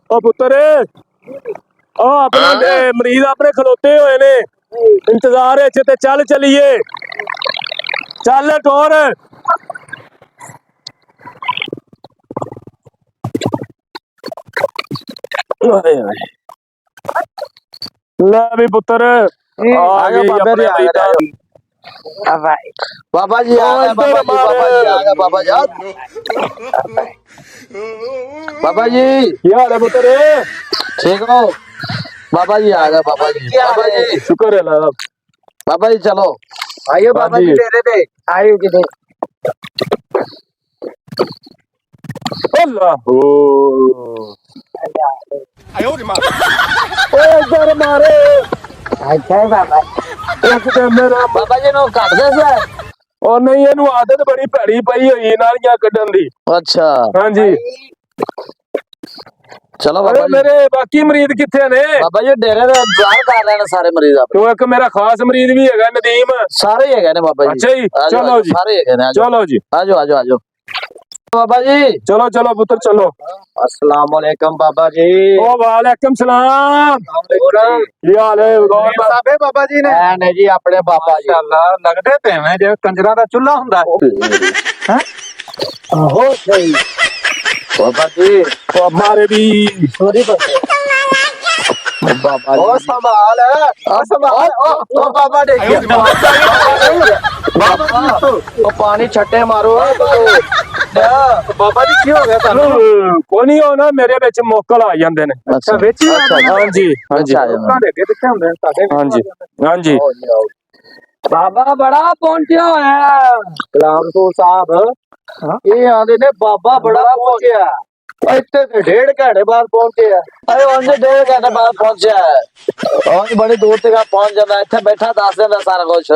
ओ पुत्र ओ अपना मरीज अपने खलोते हुए ने इंतजार है ते चल चलिए चल टोर ले भी पुत्र आ गए अपने मरीदा बाबा जी आ गए, इधर बाबा जी आ गए, बाबा जी बाबा जी क्या हाल है पुत्र ठीक हो? बाबा जी आ गए, बाबा जी, बाबा जी, शुक्र है अल्लाह बाबा जी चलो आइयो हाँ बाबा जी जी डेरे पे आइयो किधर अल्लाह ओए इधर मारे अच्छा बाबा एक ते मेरा बाबा जी नो काट दे से और नहीं ਇਹਨੂੰ ਆਦਤ ਬੜੀ ਭੈੜੀ ਪਈ ਹੋਈ ਨਾਲੀਆਂ ਕੱਢਣ ਦੀ अच्छा ਹਾਂਜੀ चलो अरे बाबा जी, मेरे बाकी मरीज किथे ने बाबा जी डेरे ਦਾ ਇੰਤਜ਼ਾਰ ਕਰ ਰਹੇ ਨੇ ਸਾਰੇ ਮਰੀਜ਼ ਆਪਣੇ तो एक मेरा खास मरीज भी है नदीम ਸਾਰੇ ਹੈਗੇ ਨੇ ਬਾਬਾ ਜੀ अच्छा जी ਆ ਜਾਓ, चलो जी ਸਾਰੇ ਹੈਗੇ ਨੇ चलो जी आ जाओ बाबा जी चलो चलो पुत्र चलो अस्सलाम वालेकुम बाबा जी ओ वालेकुम सलाम क्या हाल है गौर साहब साबे बाबा जी ने ਨੇ ਜੀ ਆਪਣੇ ਬਾਬਾ ਜੀ माशाअल्लाह लगदे ते हैं जे कंजरा दा चूल्हा हुंदा है हो सही बाबा जी ओ हमारे भी सॉरी बाबा बाबा ओ जी संभाल ओ संभाल ओ बाबा देख बाबा ओ पानी छट्टे मारो बाबा जी की हो गया थानू कोई नहीं होना मेरे विच मोकल आ जांदे ने अच्छा विच ही अच्छा, हाँ जी हाँ जी लोकां दे अगे पिछे हुंदे साडे हाँ जी हाँ जी बाबा बड़ा पहुंचा है सलाम तो साहब ये आंदे ने बाबा बड़ा पहुंचा ਇੱਥੇ ਤੇ ਡੇਢ ਘੰਟੇ ਬਾਅਦ ਪਹੁੰਚੇ ਆ अरे उनसे 1.5 घंटे बाद पहुंचा है और बड़ी दूर तक पहुंच जाता है इतने बैठा दस दिन सारा कुछ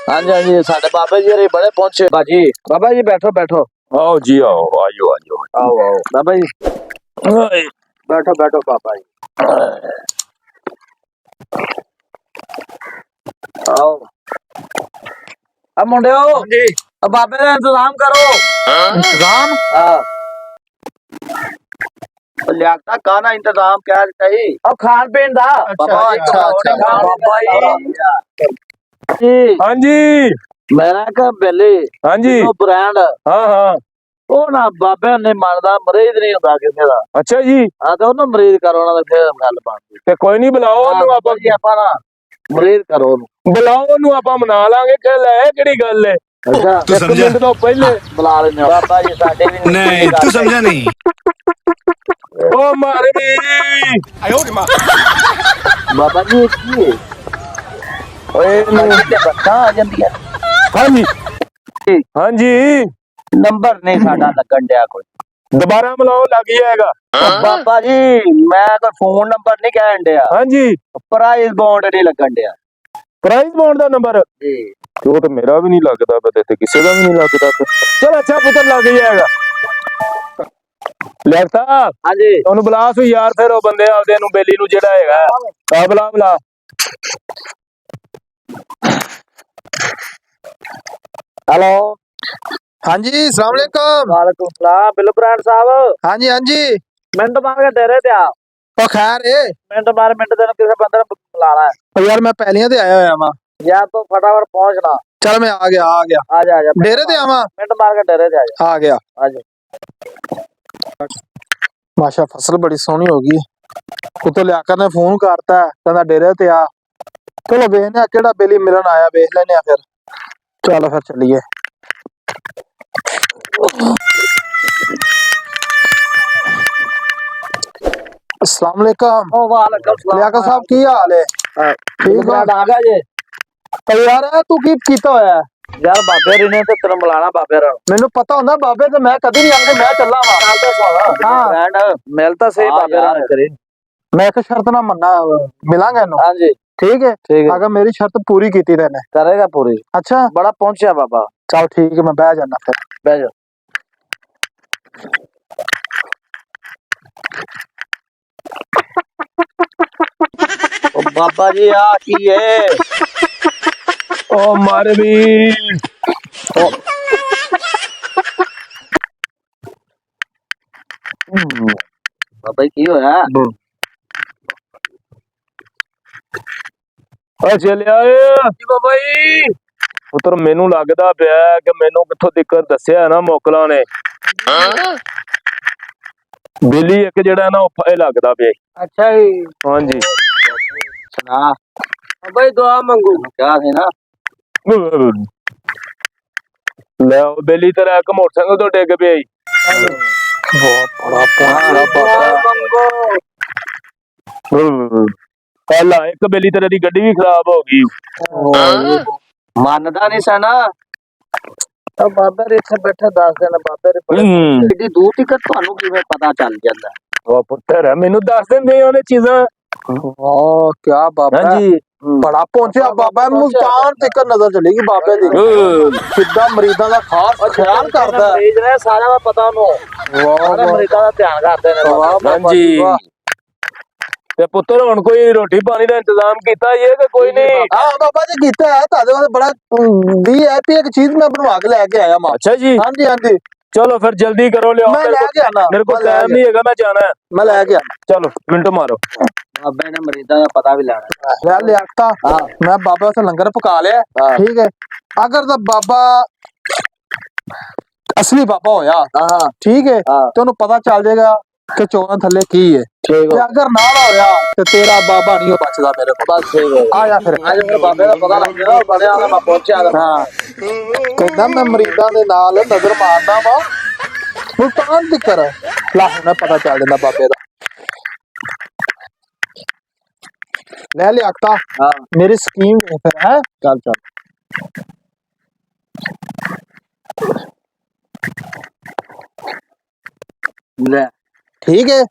हाँ जी साडे बाबे जी अरे बड़े पहुंचे बाबा जी बैठो बैठो आओ जी आओ आयो आयो आओ आओ बाबा जी ओए, बैठो बैठो पापा जी आओ अब मुंडे हो जी अब बाबे का इंतजाम करो इंतजाम हाँ लियाकता खाना इंतजाम क्या चाहिए अब खान पीन था बाबा अच्छा अच्छा बाबा जी हाँ जी मेरा का बेले हाँ जी तो ब्रांड हाँ हाँ ਉਹ ਨਾ ਬਾਬਿਆਂ ਨੇ ਮੰਨਦਾ ਮਰੀਜ਼ ਨਹੀਂ ਹੁੰਦਾ ਕਿਸੇ ਦਾ अच्छा जी ਆ ਤਾਂ ਉਹਨੂੰ ਮਰੀਜ਼ ਕਰੋ ਉਹਨਾਂ ਦਾ ਫਿਰ ਗੱਲ ਬਣਦੀ ਤੇ ਕੋਈ ਨਹੀਂ ਬੁਲਾਓ ਉਹਨੂੰ ਆਪਾਂ ਜੀ ਆਪਾਂ ਨਾ ਮਰੀਜ਼ ਕਰੋ ਉਹਨੂੰ ਬੁਲਾਓ ਉਹਨੂੰ ਆਪਾਂ ਮਨਾ ਲਾਂਗੇ ਕਿ ਲੈ ਕਿਹੜੀ ਗੱਲ ਹੈ ਅੱਛਾ तू ਇੱਕ समझा ਮਿੰਟ ਤੋਂ ਪਹਿਲੇ ਬੁਲਾ ਲੈਣੇ ਬਾਬਾ ਜੀ ਸਾਡੇ ਵੀ नहीं तू समझा नहीं ਉਹ ਮਾਰੇ ਵੀ ਬਾਬਾ ਜੀ ਕੀ ਹੈ ਓਏ ਤੇ ਬੱਤਾ ਆ ਜਾਂਦੀ ਹੈ हाँ जी हाँ जी ਨੰਬਰ ਨਹੀਂ ਸਾਡਾ ਲੱਗਣ ਡਿਆ ਕੋਈ दोबारा बुलाओ लग जाएगा ਉਹ ਬਾਬਾ ਜੀ ਮੈਂ ਤਾਂ ਫੋਨ ਨੰਬਰ ਨਹੀਂ ਕਹਿਣ ਡਿਆ हाँ जी ਪ੍ਰਾਈਸ ਬੌਂਡ ਨਹੀਂ ਲੱਗਣ ਡਿਆ प्राइस बॉन्ड का नंबर ਜੀ वो तो मेरा भी नहीं लगता पता ते किसी का भी नहीं लगता चल अच्छा पुत्र लग जाएगा लगता ਹਾਂਜੀ ਉਹਨੂੰ ਬੁਲਾ ਸੋ ਯਾਰ ਫਿਰ ਉਹ ਬੰਦੇ ਆਪਦੇ ਨੂੰ ਬੇਲੀ ਨੂੰ ਜਿਹੜਾ ਹੈਗਾ ਆ ਬੁਲਾ ਬੁਲਾ ਹੈਲੋ हाँ जी सलाम वालेकुम ਵਾਲੇਕੁਮ ਸਲਾਮ ਬਿੱਲੂ ਬ੍ਰਾਂਡ ਸਾਹਿਬ हाँ जी हाँ जी ਮਿੰਟ ਮਾਰ ਕੇ ਡੇਰੇ ਤੇ ਆ ओ खैर ਮਿੰਟ ਮਾਰ ਮਿੰਟ ਤੈਨੂੰ ਕਿਸੇ ਬੰਦੇ ਨੂੰ ਬੁਲਾਣਾ ਹੈ यार मैं पहलियां ते आया होया वां ਯਾਰ ਤੂੰ ਫਟਾਫਟ ਪਹੁੰਚਣਾ चल मैं आ गया ਆ ਜਾ डेरे ते आवां ਮਿੰਟ ਮਾਰ ਕੇ ਡੇਰੇ ਤੇ ਆ ਜਾ आ गया ਆ ਜਾ माशा फसल बड़ी सोहनी हो गई उतो लियाकर ने फोन करता कहंदा डेरे ते आ चलो वेखने केड़ा बेली मिलन आया वेख लेने फिर चलो फिर चलिए अस्सलाम वालेकुम ਉਹ ਵਾਲੇਕੁਮ ਸਲਾਮ लियाकर साहब की हाल है ठीक हो ਬ੍ਰਾਂਡ ਆ ਗਿਆ ਜੇ ਤੇ ਯਾਰ ਤੂੰ ਕੀ ਕੀਤਾ ਹੋਇਆ ਹੈ? ਯਾਰ ਬਾਬੇ ਰੀ ਨੇ ਤੇ ਤੈਨੂੰ ਬੁਲਾਣਾ ਬਾਬੇ ਰਾਂ ਮੈਨੂੰ ਪਤਾ ਹੁੰਦਾ ਬਾਬੇ ਤੇ ਮੈਂ ਕਦੀ ਨਹੀਂ ਆਂਦੇ ਮੈਂ ਚੱਲਾਂ ਵਾ ਹਾਂ ਬ੍ਰਾਂਡ ਮਿਲ ਤਾਂ ਸਹੀ ਬਾਬੇ ਰਾਂ ਕਰੇ ਮੈਂ ਇੱਕ ਸ਼ਰਤ ਨਾਲ ਮੰਨਾ ਮਿਲਾਂਗਾ ਇਹਨੂੰ ਹਾਂਜੀ ਠੀਕ ਹੈ ਠੀਕ ਹੈ ਅਗਰ ਮੇਰੀ ਸ਼ਰਤ ਪੂਰੀ ਕੀਤੀ ਤੈਨੇ ਕਰੇਗਾ ਪੂਰੀ ਅੱਛਾ ਬੜਾ ਪਹੁੰਚਿਆ ਬਾਬਾ ਚਲ ਠੀਕ ਹੈ ਮੈਂ ਬਹਿ ਜਾਣਾ ਫਿਰ ਬਹਿ ਜਾ ਉਹ ਬਾਬਾ ਜੀ ਆ ਕੀ ਹੈ ओ मारे भी ਬਾਬਾ ਜੀ ਕੀ ਹੋਇਆ? ਓ ਚੱਲਿਆ ਏ ਜੀ ਬਾਬਾ ਜੀ। ਪੁੱਤਰ ਮੈਨੂੰ ਲੱਗਦਾ ਪਿਆ ਕਿ ਮੈਨੂੰ ਕਿੱਥੋਂ ਦਿੱਕਤ ਦੱਸਿਆ ਨਾ ਮੋਕਲਾਂ ਨੇ। ਬੇਲੀ ਇੱਕ ਜਿਹੜਾ ਨਾ ਉਹ ਇਹ ਲੱਗਦਾ ਪਿਆ। ਅੱਛਾ ਜੀ। ਹਾਂਜੀ ਸੁਣਾ ਬਾਬਾ ਜੀ ਦੁਆ ਮੰਗੂ ਕਿਹਾ ਸੀ ਨਾ। ਲੈ ਉਹ ਬੇਲੀ ਤੇਰਾ ਇੱਕ ਮੋਟਰਸਾਈਕਲ ਤੋਂ ਡਿੱਗ ਪਿਆ ਈ। ਬਹੁਤ ਬੜਾ ਪਹੁੰਚਿਆ ਬਾਬਾ। ਪਹਿਲਾਂ ਇੱਕ ਬੇਲੀ ਤੇਰੇ ਦੀ ਗੱਡੀ ਵੀ ਖਰਾਬ ਹੋ ਗਈ। ਮੰਨਦਾ ਨਹੀਂ ਸਨ। ਬਾਬਾ ਦੇ ਇੱਥੇ ਬੈਠਾ ਦੱਸ ਦੇਣਾ ਬਾਬੇ ਦੇ ਏਡੀ ਦੂਰ ਤੱਕ ਤੁਹਾਨੂੰ ਕਿਵੇਂ ਪਤਾ ਚੱਲ ਜਾਂਦਾ? ਉਹ ਪੁੱਤਰ ਮੈਨੂੰ ਦੱਸ ਦਿੰਦੇ ਉਹਨੇ ਚੀਜ਼ਾਂ। ਵਾਹ ਕੀ ਬਾਬਾ। ਹਾਂਜੀ ਬੜਾ ਪਹੁੰਚਿਆ ਬਾਬਾ। ਮੁਲਤਾਨ ਤੱਕ ਨਜ਼ਰ ਚਲੇਗੀ ਬਾਬੇ ਦੀ। ਕਿੱਦਾਂ ਮਰੀਜ਼ਾਂ ਦਾ ਖਾਸ ਖਿਆਲ ਕਰਦਾ। ਮਰੀਜ਼ ਨੇ ਸਾਰਾ ਦਾ ਪਤਾ ਉਹਨੂੰ। ਸਾਰੇ ਮਰੀਜ਼ਾਂ ਦਾ ਧਿਆਨ ਕਰਦੇ ਨੇ ਬਾਬਾ। ਹਾਂਜੀ ਤੇ ਪੁੱਤਰ ਹੁਣ ਕੋਈ ਰੋਟੀ ਪਾਣੀ ਦਾ ਇੰਤਜ਼ਾਮ ਕੀਤਾ ਇਹ ਕਿ ਕੋਈ ਨਹੀਂ? ਹਾਂ ਬਾਬਾ ਜੀ ਕੀਤਾ ਹੈ। ਤੁਹਾਡੇ ਵਾਸਤੇ ਬੜਾ ਵੀ ਹੈ ਤੇ ਇੱਕ ਚੀਜ਼ ਮੈਂ ਬਣਵਾ ਕੇ ਲੈ ਕੇ ਆਇਆ ਮਾਂ। ਅੱਛਾ ਜੀ ਹਾਂਜੀ ਹਾਂਜੀ ਚਲੋ ਫਿਰ ਜਲਦੀ ਕਰੋ ਲਿਆਓ। ਮੈਂ ਲੈ ਕੇ ਆਣਾ। ਮੇਰੇ ਕੋਲ ਟਾਈਮ ਨਹੀਂ ਹੈਗਾ ਮੈਂ ਜਾਣਾ ਹੈ। ਮੈਂ ਲੈ ਕੇ ਆਣਾ। ਚਲੋ ਮਿੰਟ ਮਾਰੋ। ਬਾਬੇ ਨੇ ਮਰੀਜ਼ਾਂ ਦਾ ਪਤਾ ਵੀ ਲੈਣਾ। ਲੈ ਲਿਆਤਾ। ਮੈਂ ਬਾਬਾ ਵਾਸਤੇ ਲੰਗਰ ਪਕਾ ਲਿਆ। ਠੀਕ ਹੈ ਅਗਰ ਤਾਂ ਬਾਬਾ ਅਸਲੀ ਬਾਬਾ ਹੋਇਆ ਠੀਕ ਹੈ ਤੇ ਉਹਨੂੰ ਪਤਾ ਚੱਲ ਜਾਏਗਾ ਕਿ ਚੋਰਾਂ ਥੱਲੇ ਕੀ ਹੈ। ਤੇ ਅਗਰ ਨਾ ਹੋਇਆ ਤੇ ਤੇਰਾ ਬਾਬਾ ਨਹੀਂ ਬਚਦਾ ਮੇਰੇ ਕੋਲ। ਬਸ ਠੀਕ ਹੈ। ਆ ਜਾ ਫਿਰ ਬਾਬੇ ਦਾ ਪਤਾ ਲੱਗ ਗਿਆ ਬਣਿਆ ਮੈਂ ਪਹੁੰਚਿਆ। ਹਾਂ ਕਹਿੰਦਾ ਮੈਂ ਮਰੀਜ਼ਾਂ ਦੇ ਨਾਲ ਨਜ਼ਰ ਮਾਰਦਾ ਵਾ ਮੁਲਤਾਨ ਦੀ ਕਰ ਲਾ ਹੁਣ ਪਤਾ ਚੱਲ ਜਾਂਦਾ ਬਾਬੇ ਦਾ। ਲੈ ਲਿਆਕਤਾ ਮੇਰੀ ਸਕੀਮ ਫਿਰ ਹੈ। ਚੱਲ ਚੱਲ ਲੈ ਠੀਕ ਹੈ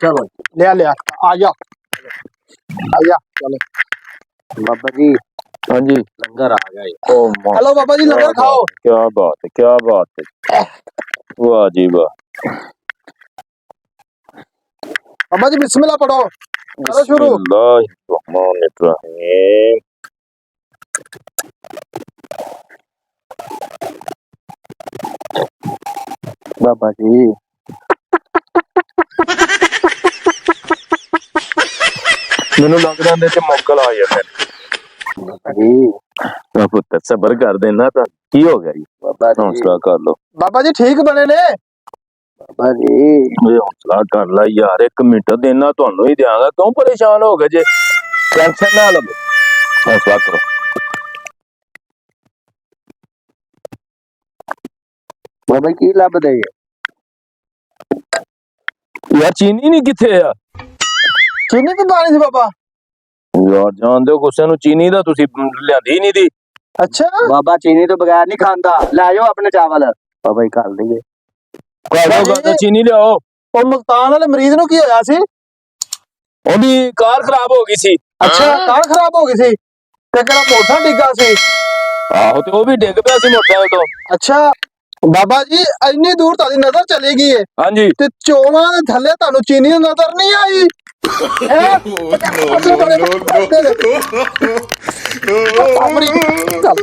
ਚਲੋ ਲੈ ਲਿਆਕਤਾ। ਆ ਜਾ ਚਲੋ ਬਾਬਾ ਜੀ। ਹਾਂਜੀ ਲੰਗਰ ਆ ਗਿਆ। ਓ हेलो बाबा जी लंगर खाओ। क्या बात है वाह जी वाह। बाबा जी बिस्मिल्लाह पढ़ो करो शुरू। बिस्मिल्लाहिर्रहमानिर्रहीम। बाबा जी ਮੈਨੂੰ ਲੱਗਦਾ ਇਹਦੇ ਤੇ ਮੌਕਲ ਆ ਜਾਂਦੇ ਨੇ। बाबा जी ਪੁੱਤਰ ਸਬਰ ਕਰ ਦੇਣਾ ਤਾਂ ਕੀ ਹੋ ਗਿਆ ਜੀ। बाबा जी ਹੌਸਲਾ ਕਰ ਲੋ। बाबा जी ठीक बने ने। बाबा जी ਇਹ ਹੌਸਲਾ ਕਰ ਲੈ ਯਾਰ। 1 ਮਿੰਟ ਦੇਣਾ ਤੁਹਾਨੂੰ ਹੀ ਦਿਆਂਗਾ। ਕਿਉਂ ਪਰੇਸ਼ਾਨ ਹੋ ਗਏ ਜੇ? ਟੈਨਸ਼ਨ ਨਾ ਲਵੋ ਹੌਸਲਾ ਕਰੋ। बाबा की लब दे ਯਾਰ ਚੀਨੀ ਨਹੀਂ ਕਿੱਥੇ ਆ? चीनी की पानी थी बाबा। ਯਾਰ ਜਾਣਦੇ ਹੋ ਗੁੱਸੇ ਨੂੰ ਚੀਨੀ ਦਾ ਤੁਸੀਂ ਲਿਆਂਦੀ ਨਹੀਂ ਦੀ। अच्छा बाबा चीनी तो बगैर नहीं खाता। ले जाओ अपने चावल। बाबा जी कर दिए। ਘਰ ਚੀਨੀ ਲਿਆਓ। ਉਹ ਮੁਲਤਾਨ ਵਾਲੇ ਮਰੀਜ਼ ਨੂੰ ਕੀ ਹੋਇਆ ਸੀ? ਉਹਦੀ ਕਾਰ ਖਰਾਬ ਹੋ ਗਈ ਸੀ। ਅੱਛਾ ਕਾਰ ਖਰਾਬ ਹੋ ਗਈ ਸੀ ਤੇ ਕਿਹੜਾ ਮੋਟਰ ਡਿੱਗਾ ਸੀ? ਆਹੋ ਤੇ ਉਹ ਵੀ ਡਿੱਗ ਪਿਆ ਸੀ ਮੋਟਰਸਾਈਕਲ ਤੋਂ। ਅੱਛਾ ਬਾਬਾ ਜੀ ਇੰਨੀ ਦੂਰ ਤੁਹਾਡੀ ਨਜ਼ਰ ਚਲੀ ਗਈ ਹੈ ਹਾਂਜੀ ਤੇ ਚੋਲਾਂ ਦੇ ਥੱਲੇ ਤੁਹਾਨੂੰ ਚੀਨੀ ਦੀ ਨਜ਼ਰ ਨਹੀਂ ਆਈ? ਚੱਲ